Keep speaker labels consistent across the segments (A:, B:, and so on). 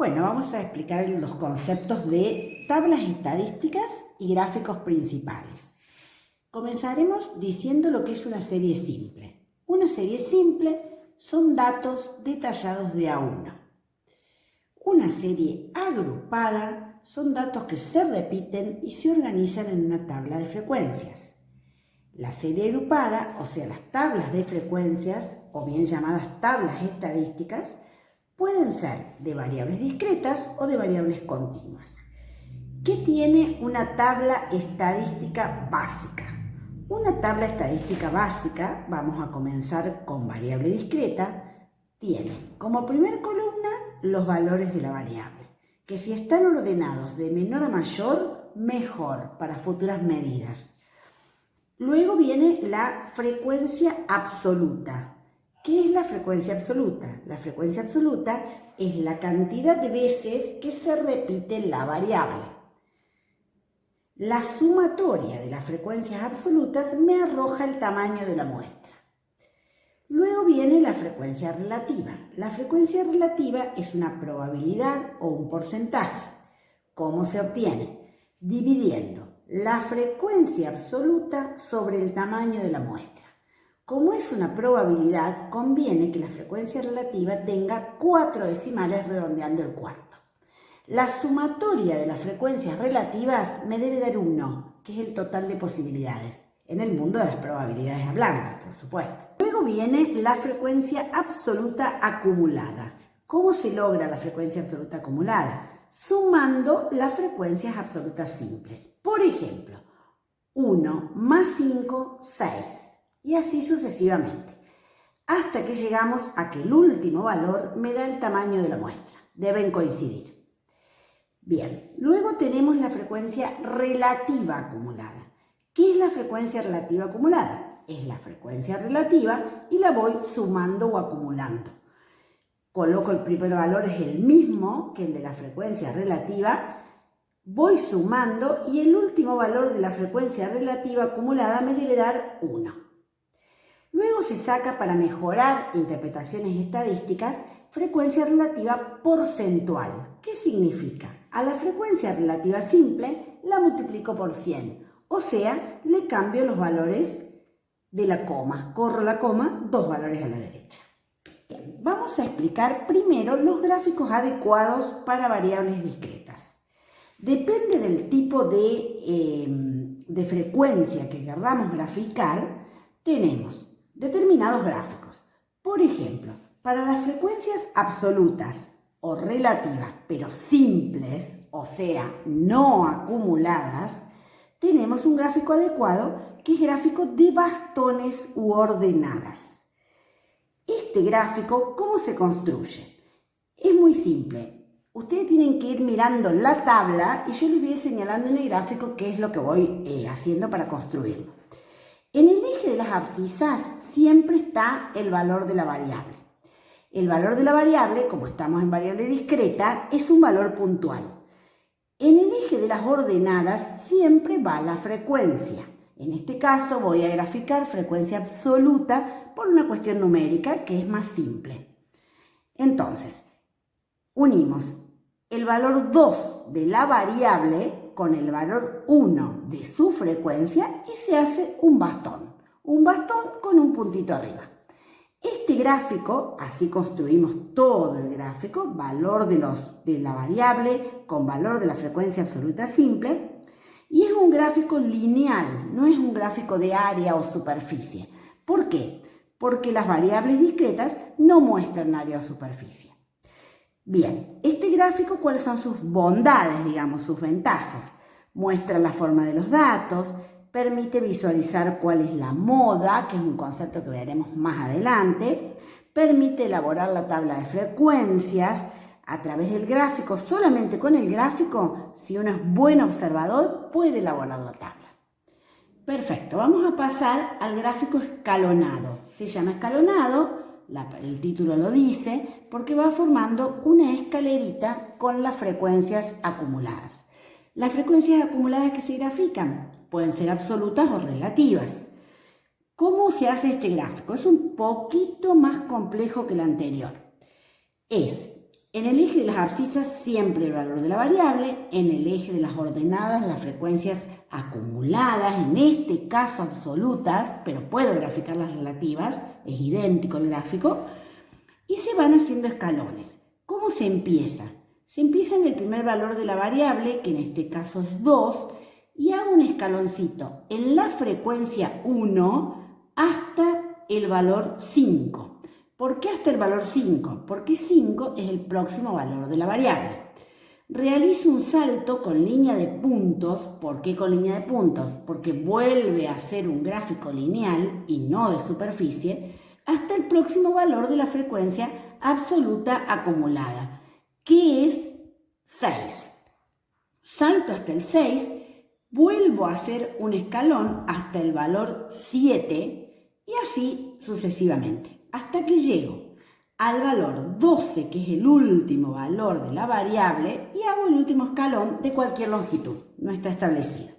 A: Bueno, vamos a explicar los conceptos de tablas estadísticas y gráficos principales. Comenzaremos diciendo lo que es una serie simple. Una serie simple son datos detallados de a uno. Una serie agrupada son datos que se repiten y se organizan en una tabla de frecuencias. La serie agrupada, o sea, las tablas de frecuencias, o bien llamadas tablas estadísticas, pueden ser de variables discretas o de variables continuas. ¿Qué tiene una tabla estadística básica? Una tabla estadística básica, vamos a comenzar con variable discreta, tiene como primer columna los valores de la variable, que si están ordenados de menor a mayor, mejor para futuras medidas. Luego viene la frecuencia absoluta. ¿Qué es la frecuencia absoluta? La frecuencia absoluta es la cantidad de veces que se repite la variable. La sumatoria de las frecuencias absolutas me arroja el tamaño de la muestra. Luego viene la frecuencia relativa. La frecuencia relativa es una probabilidad o un porcentaje. ¿Cómo se obtiene? Dividiendo la frecuencia absoluta sobre el tamaño de la muestra. Como es una probabilidad, conviene que la frecuencia relativa tenga 4 decimales redondeando el cuarto. La sumatoria de las frecuencias relativas me debe dar 1, que es el total de posibilidades, en el mundo de las probabilidades hablando, por supuesto. Luego viene la frecuencia absoluta acumulada. ¿Cómo se logra la frecuencia absoluta acumulada? Sumando las frecuencias absolutas simples. Por ejemplo, 1 más 5, 6. Y así sucesivamente, hasta que llegamos a que el último valor me da el tamaño de la muestra. Deben coincidir. Bien, luego tenemos la frecuencia relativa acumulada. ¿Qué es la frecuencia relativa acumulada? Es la frecuencia relativa y la voy sumando o acumulando. Coloco el primer valor, es el mismo que el de la frecuencia relativa, voy sumando y el último valor de la frecuencia relativa acumulada me debe dar 1. Luego se saca, para mejorar interpretaciones estadísticas, frecuencia relativa porcentual. ¿Qué significa? A la frecuencia relativa simple la multiplico por 100, o sea, le cambio los valores de la coma. Corro la coma, 2 valores a la derecha. Bien, vamos a explicar primero los gráficos adecuados para variables discretas. Depende del tipo de frecuencia que queramos graficar, tenemos determinados gráficos. Por ejemplo, para las frecuencias absolutas o relativas, pero simples, o sea, no acumuladas, tenemos un gráfico adecuado que es gráfico de bastones u ordenadas. Este gráfico, ¿cómo se construye? Es muy simple. Ustedes tienen que ir mirando la tabla y yo les voy a ir señalando en el gráfico qué es lo que voy haciendo para construirlo. En el eje de las abscisas siempre está el valor de la variable. El valor de la variable, como estamos en variable discreta, es un valor puntual. En el eje de las ordenadas siempre va la frecuencia. En este caso voy a graficar frecuencia absoluta por una cuestión numérica que es más simple. Entonces, unimos el valor 2 de la variable con el valor 1 de su frecuencia y se hace un bastón con un puntito arriba. Este gráfico, así construimos todo el gráfico, valor de la variable con valor de la frecuencia absoluta simple, y es un gráfico lineal, no es un gráfico de área o superficie. ¿Por qué? Porque las variables discretas no muestran área o superficie. Bien, este gráfico, ¿cuáles son sus bondades, digamos, sus ventajas? Muestra la forma de los datos, permite visualizar cuál es la moda, que es un concepto que veremos más adelante, permite elaborar la tabla de frecuencias a través del gráfico. Solamente con el gráfico, si uno es buen observador, puede elaborar la tabla. Perfecto, vamos a pasar al gráfico escalonado. Se llama escalonado. El título lo dice, porque va formando una escalerita con las frecuencias acumuladas. Las frecuencias acumuladas que se grafican pueden ser absolutas o relativas. ¿Cómo se hace este gráfico? Es un poquito más complejo que el anterior. Es En el eje de las abscisas siempre el valor de la variable, en el eje de las ordenadas las frecuencias acumuladas, en este caso absolutas, pero puedo graficar las relativas, es idéntico el gráfico, y se van haciendo escalones. ¿Cómo se empieza? Se empieza en el primer valor de la variable, que en este caso es 2, y hago un escaloncito en la frecuencia 1 hasta el valor 5. ¿Por qué hasta el valor 5? Porque 5 es el próximo valor de la variable. Realizo un salto con línea de puntos. ¿Por qué con línea de puntos? Porque vuelve a ser un gráfico lineal y no de superficie hasta el próximo valor de la frecuencia absoluta acumulada, que es 6. Salto hasta el 6, vuelvo a hacer un escalón hasta el valor 7 y así sucesivamente, hasta que llego al valor 12, que es el último valor de la variable, y hago el último escalón de cualquier longitud, no está establecido.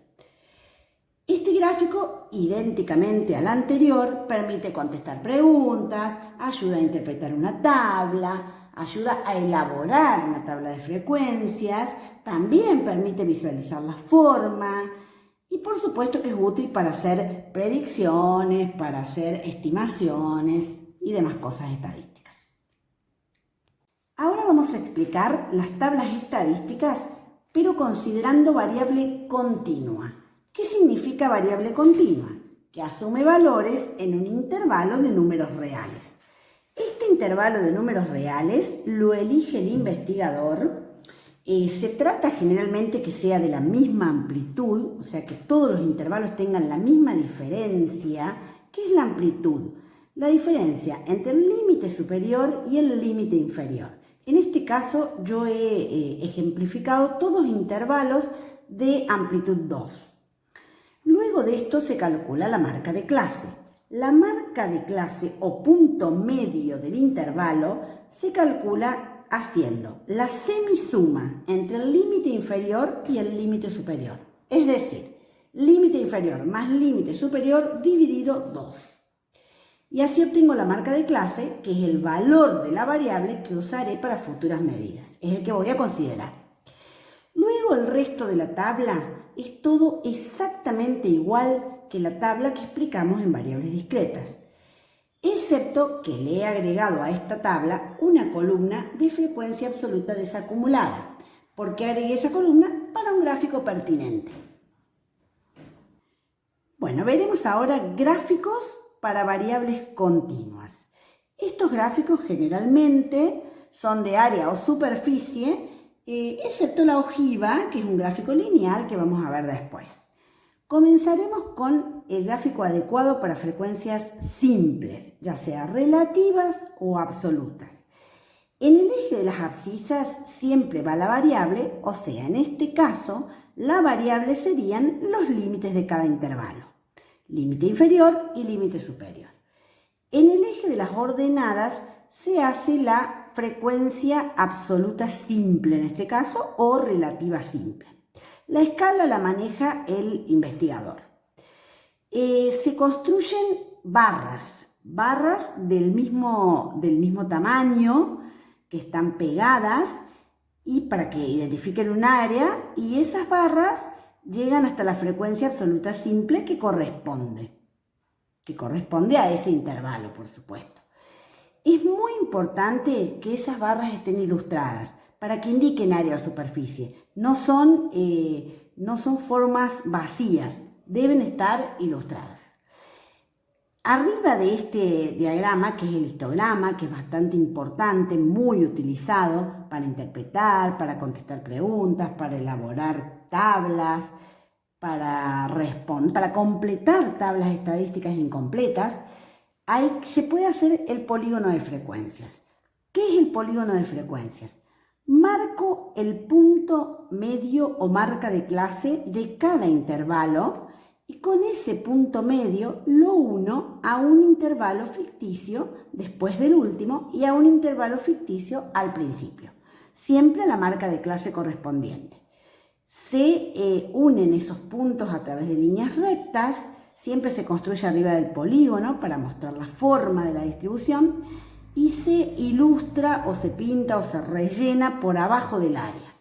A: Este gráfico, idénticamente al anterior, permite contestar preguntas, ayuda a interpretar una tabla, ayuda a elaborar una tabla de frecuencias, también permite visualizar la forma y por supuesto que es útil para hacer predicciones, para hacer estimaciones y demás cosas estadísticas. Ahora vamos a explicar las tablas estadísticas, pero considerando variable continua. ¿Qué significa variable continua? Que asume valores en un intervalo de números reales. Este intervalo de números reales lo elige el investigador. Se trata generalmente que sea de la misma amplitud, o sea que todos los intervalos tengan la misma diferencia. ¿Qué es la amplitud? La diferencia entre el límite superior y el límite inferior. En este caso yo he ejemplificado todos intervalos de amplitud 2. Luego de esto se calcula la marca de clase. La marca de clase o punto medio del intervalo se calcula haciendo la semisuma entre el límite inferior y el límite superior. Es decir, límite inferior más límite superior dividido 2. Y así obtengo la marca de clase, que es el valor de la variable que usaré para futuras medidas. Es el que voy a considerar. Luego el resto de la tabla es todo exactamente igual que la tabla que explicamos en variables discretas, excepto que le he agregado a esta tabla una columna de frecuencia absoluta desacumulada. ¿Por qué agregué esa columna? Para un gráfico pertinente. Bueno, veremos ahora gráficos para variables continuas. Estos gráficos generalmente son de área o superficie, excepto la ojiva, que es un gráfico lineal que vamos a ver después. Comenzaremos con el gráfico adecuado para frecuencias simples, ya sea relativas o absolutas. En el eje de las abscisas siempre va la variable, o sea, en este caso, la variable serían los límites de cada intervalo. Límite inferior y límite superior. En el eje de las ordenadas se hace la frecuencia absoluta simple, en este caso, o relativa simple. La escala la maneja el investigador. Se construyen barras del mismo tamaño, que están pegadas y para que identifiquen un área, y esas barras llegan hasta la frecuencia absoluta simple que corresponde a ese intervalo, por supuesto. Es muy importante que esas barras estén ilustradas para que indiquen área o superficie. No son formas vacías, deben estar ilustradas. Arriba de este diagrama, que es el histograma, que es bastante importante, muy utilizado para interpretar, para contestar preguntas, para elaborar tablas, para completar tablas estadísticas incompletas, se puede hacer el polígono de frecuencias. ¿Qué es el polígono de frecuencias? Marco el punto medio o marca de clase de cada intervalo y con ese punto medio lo uno a un intervalo ficticio después del último y a un intervalo ficticio al principio. Siempre a la marca de clase correspondiente. Se unen esos puntos a través de líneas rectas, siempre se construye arriba del polígono para mostrar la forma de la distribución y se ilustra o se pinta o se rellena por abajo del área.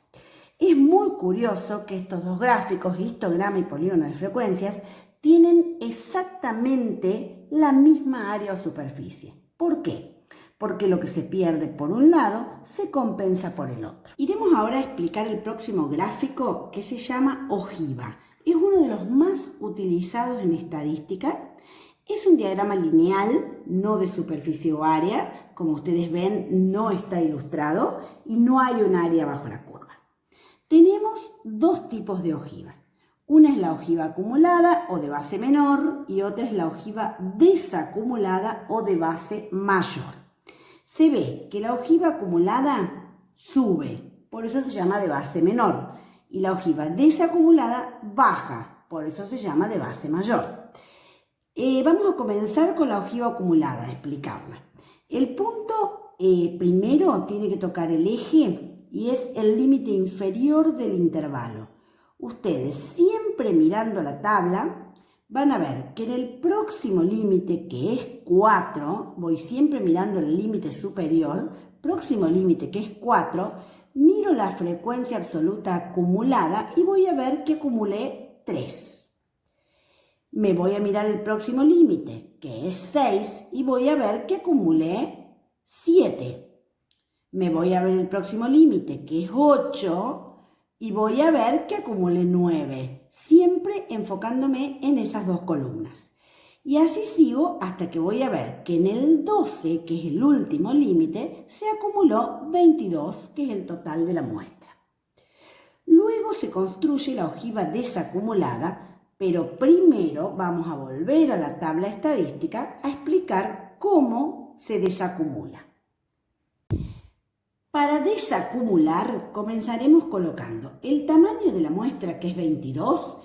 A: Es muy curioso que estos dos gráficos, histograma y polígono de frecuencias, tienen exactamente la misma área o superficie. ¿Por qué? Porque lo que se pierde por un lado se compensa por el otro. Iremos ahora a explicar el próximo gráfico, que se llama ojiva. Es uno de los más utilizados en estadística. Es un diagrama lineal, no de superficie o área. Como ustedes ven, no está ilustrado y no hay un área bajo la curva. Tenemos dos tipos de ojiva. Una es la ojiva acumulada o de base menor y otra es la ojiva desacumulada o de base mayor. Se ve que la ojiva acumulada sube, por eso se llama de base menor, y la ojiva desacumulada baja, por eso se llama de base mayor. Vamos a comenzar con la ojiva acumulada, a explicarla. El punto primero tiene que tocar el eje y es el límite inferior del intervalo. Ustedes, siempre mirando la tabla, van a ver que en el próximo límite, que es 4, voy siempre mirando el límite superior, próximo límite que es 4, miro la frecuencia absoluta acumulada y voy a ver que acumulé 3. Me voy a mirar el próximo límite, que es 6, y voy a ver que acumulé 7. Me voy a ver el próximo límite, que es 8, y voy a ver que acumulé 9, siempre enfocándome en esas dos columnas. Y así sigo hasta que voy a ver que en el 12, que es el último límite, se acumuló 22, que es el total de la muestra. Luego se construye la ojiva desacumulada, pero primero vamos a volver a la tabla estadística a explicar cómo se desacumula. Para desacumular comenzaremos colocando el tamaño de la muestra, que es 22,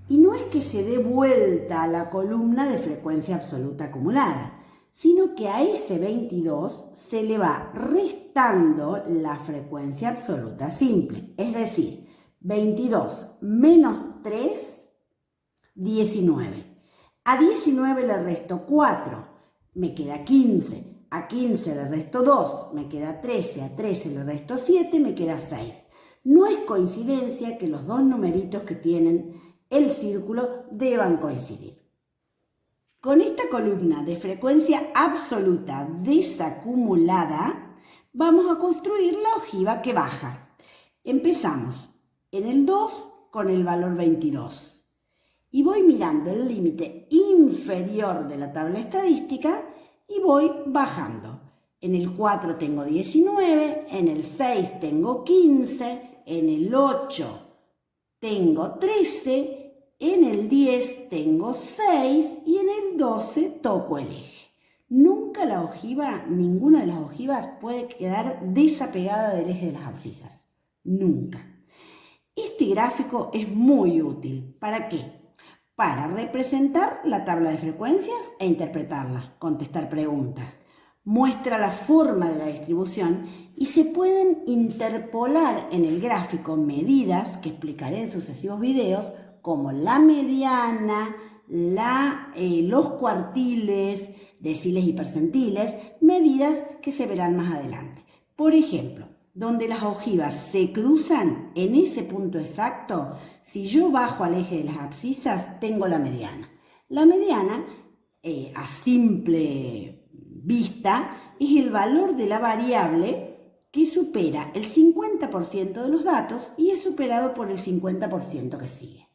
A: y no es que se dé vuelta a la columna de frecuencia absoluta acumulada, sino que a ese 22 se le va restando la frecuencia absoluta simple, es decir, 22 menos 3, 19. A 19 le resto 4, me queda 15. A 15 le resto 2, me queda 13. A 13 le resto 7, me queda 6. No es coincidencia que los dos numeritos que tienen el círculo deban coincidir. Con esta columna de frecuencia absoluta desacumulada, vamos a construir la ojiva que baja. Empezamos en el 2 con el valor 22. Y voy mirando el límite inferior de la tabla estadística y voy bajando. En el 4 tengo 19, en el 6 tengo 15, en el 8 tengo 13, en el 10 tengo 6 y en el 12 toco el eje. Nunca la ojiva, ninguna de las ojivas puede quedar desapegada del eje de las abscisas. Nunca. Este gráfico es muy útil. ¿Para qué? Para representar la tabla de frecuencias e interpretarla, contestar preguntas. Muestra la forma de la distribución y se pueden interpolar en el gráfico medidas que explicaré en sucesivos videos, como la mediana, los cuartiles, deciles y percentiles, medidas que se verán más adelante. Por ejemplo, donde las ojivas se cruzan, en ese punto exacto, si yo bajo al eje de las abscisas, tengo la mediana. La mediana, a simple vista, es el valor de la variable que supera el 50% de los datos y es superado por el 50% que sigue.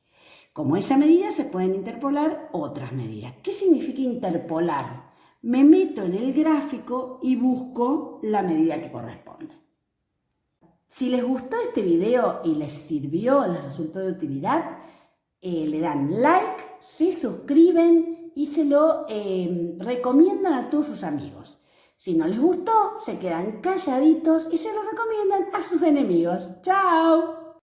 A: Como esa medida, se pueden interpolar otras medidas. ¿Qué significa interpolar? Me meto en el gráfico y busco la medida que corresponde. Si les gustó este video y les sirvió, les resultó de utilidad, le dan like, se suscriben y se lo recomiendan a todos sus amigos. Si no les gustó, se quedan calladitos y se lo recomiendan a sus enemigos. ¡Chao!